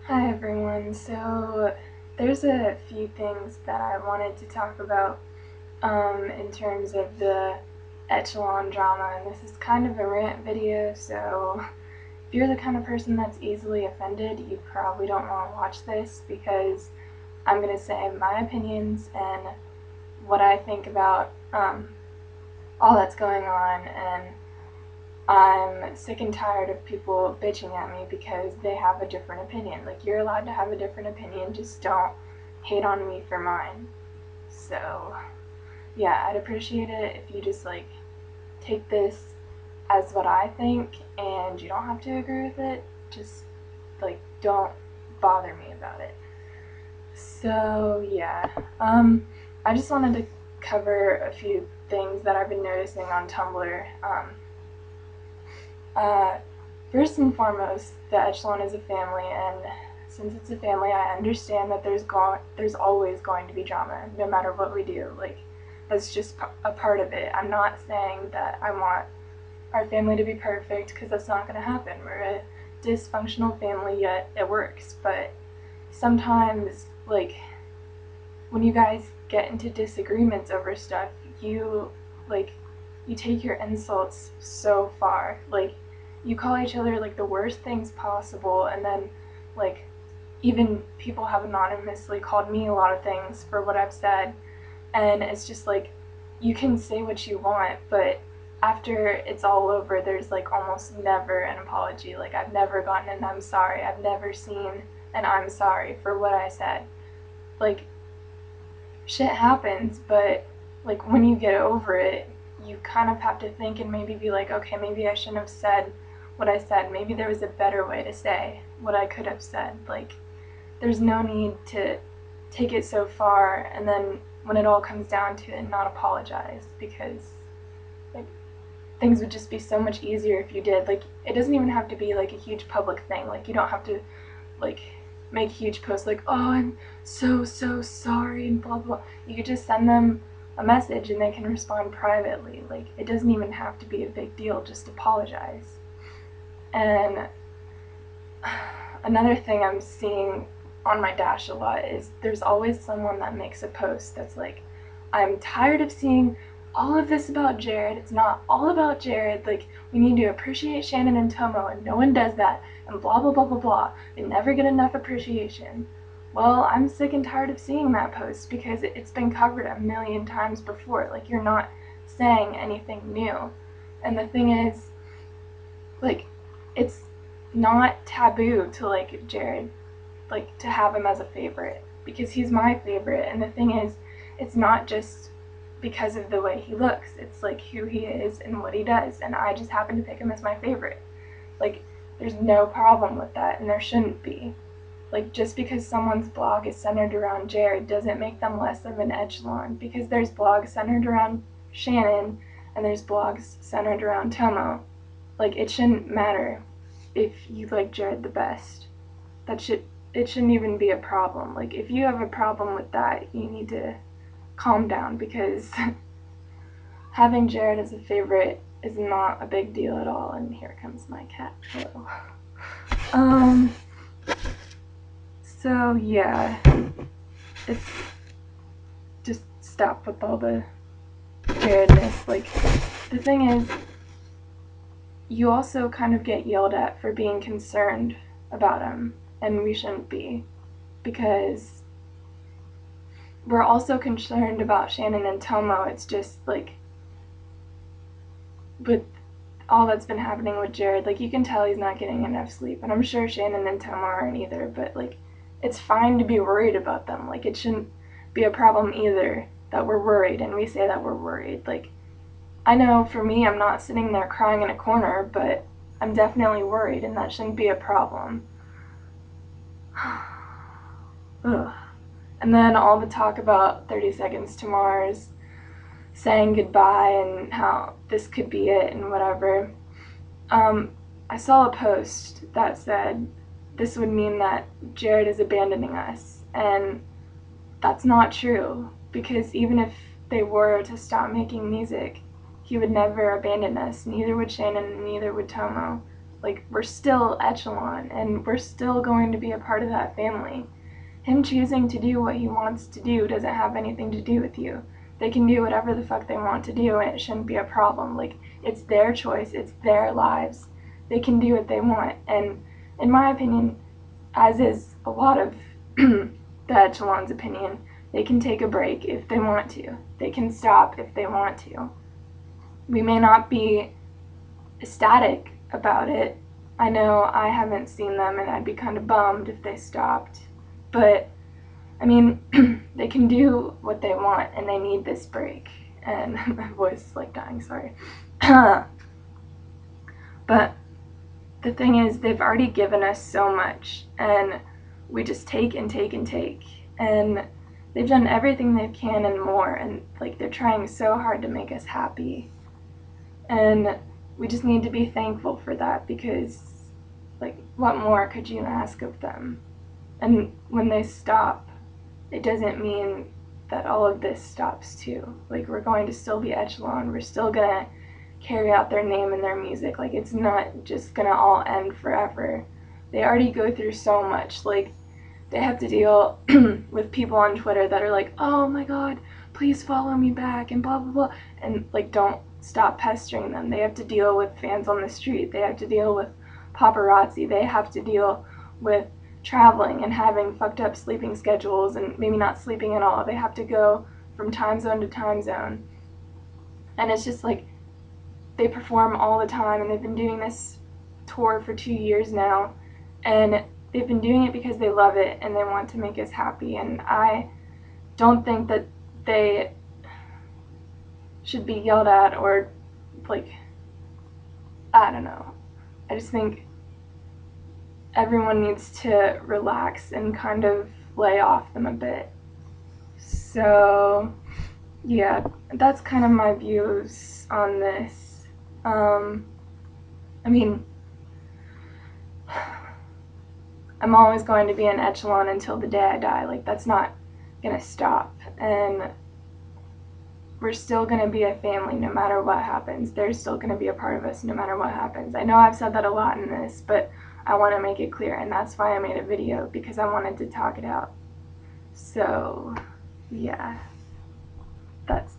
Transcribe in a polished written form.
Hi everyone. So there's a few things that I wanted to talk about in terms of the Echelon drama, and this is kind of a rant video, so if you're the kind of person that's easily offended, you probably don't want to watch this because I'm going to say my opinions and what I think about all that's going on, and I'm sick and tired of people bitching at me because they have a different opinion. Like, you're allowed to have a different opinion, just don't hate on me for mine. So, yeah, I'd appreciate it if you just, like, take this as what I think and you don't have to agree with it. Just, like, don't bother me about it. So, yeah, I just wanted to cover a few things that I've been noticing on Tumblr. Uh, First and foremost, the Echelon is a family, and since it's a family, I understand that there's always going to be drama, no matter what we do. Like, that's just a part of it. I'm not saying that I want our family to be perfect, because that's not going to happen. We're a dysfunctional family, yet it works. But sometimes, like, when you guys get into disagreements over stuff, you like you take your insults so far. Like, you call each other like the worst things possible, and then like even people have anonymously called me a lot of things for what I've said, and it's just like you can say what you want, but after it's all over, there's like almost never an apology. Like, I've never gotten an I'm sorry. I've never seen an I'm sorry for what I said. Like, shit happens, but like when you get over it, you kind of have to think and maybe be like, okay, maybe I shouldn't have said what I said. Maybe there was a better way to say what I could have said. Like, there's no need to take it so far and then when it all comes down to it, not apologize, because like things would just be so much easier if you did. Like, it doesn't even have to be like a huge public thing. Like, you don't have to like make huge posts like, oh, I'm so sorry and blah blah. You could just send them a message and they can respond privately. Like, it doesn't even have to be a big deal. Just apologize. And another thing I'm seeing on my dash a lot is there's always someone that makes a post that's like, I'm tired of seeing all of this about Jared. It's not all about Jared. Like, we need to appreciate Shannon and Tomo, and no one does that, and blah blah blah blah blah. They never get enough appreciation. Well, I'm sick and tired of seeing that post because it's been covered a million times before. Like, you're not saying anything new. And the thing is, like, it's not taboo to like Jared, like to have him as a favorite, because he's my favorite. And the thing is, it's not just because of the way he looks, it's like who he is and what he does, and I just happen to pick him as my favorite. Like, there's no problem with that, and there shouldn't be. Like, just because someone's blog is centered around Jared doesn't make them less of an echelon, because there's blogs centered around Shannon and there's blogs centered around Tomo. Like, it shouldn't matter if you like Jared the best. It shouldn't even be a problem. Like, if you have a problem with that, you need to calm down, because having Jared as a favorite is not a big deal at all. And here comes my cat. Hello. Um so yeah, it's just stop with all the Jaredness. Like, the thing is, you also kind of get yelled at for being concerned about him, and we shouldn't be, because we're also concerned about Shannon and Tomo. It's just like, with all that's been happening with Jared, like, you can tell he's not getting enough sleep, and I'm sure Shannon and Tomo aren't either, but like, it's fine to be worried about them. Like, it shouldn't be a problem either that we're worried, and we say that we're worried. Like, I know for me, I'm not sitting there crying in a corner, but I'm definitely worried, and that shouldn't be a problem. Ugh. And then all the talk about 30 Seconds to Mars saying goodbye and how this could be it and whatever. I saw a post that said this would mean that Jared is abandoning us, and that's not true, because even if they were to stop making music, he would never abandon us. Neither would Shannon, and neither would Tomo. Like, we're still Echelon, and we're still going to be a part of that family. Him choosing to do what he wants to do doesn't have anything to do with you. They can do whatever the fuck they want to do, and it shouldn't be a problem. Like, it's their choice, it's their lives. They can do what they want, and in my opinion, as is a lot of the Echelon's opinion, they can take a break if they want to. They can stop if they want to. We may not be ecstatic about it. I know I haven't seen them, and I'd be kind of bummed if they stopped. But, I mean, they can do what they want, and they need this break. And my voice is like dying, sorry. But the thing is, they've already given us so much, and we just take and take and take. And they've done everything they can and more, and like, they're trying so hard to make us happy. And we just need to be thankful for that, because, like, what more could you ask of them? And when they stop, it doesn't mean that all of this stops too. Like, we're going to still be Echelon. We're still gonna carry out their name and their music. Like, it's not just gonna all end forever. They already go through so much. Like, they have to deal with people on Twitter that are like, oh my god, please follow me back, and blah blah blah, and like, don't stop pestering them. They have to deal with fans on the street. They have to deal with paparazzi. They have to deal with traveling and having fucked up sleeping schedules, and maybe not sleeping at all. They have to go from time zone to time zone. And it's just like, they perform all the time, and they've been doing this tour for 2 years now, and they've been doing it because they love it and they want to make us happy. And I don't think that they should be yelled at, or like, I don't know. I just think everyone needs to relax and kind of lay off them a bit. So yeah, that's kind of my views on this. I mean, I'm always going to be an Echelon until the day I die. Like, that's not gonna stop, and we're still gonna be a family no matter what happens. They're still gonna be a part of us no matter what happens. I know I've said that a lot in this, but I want to make it clear, and that's why I made a video, because I wanted to talk it out. So yeah, that's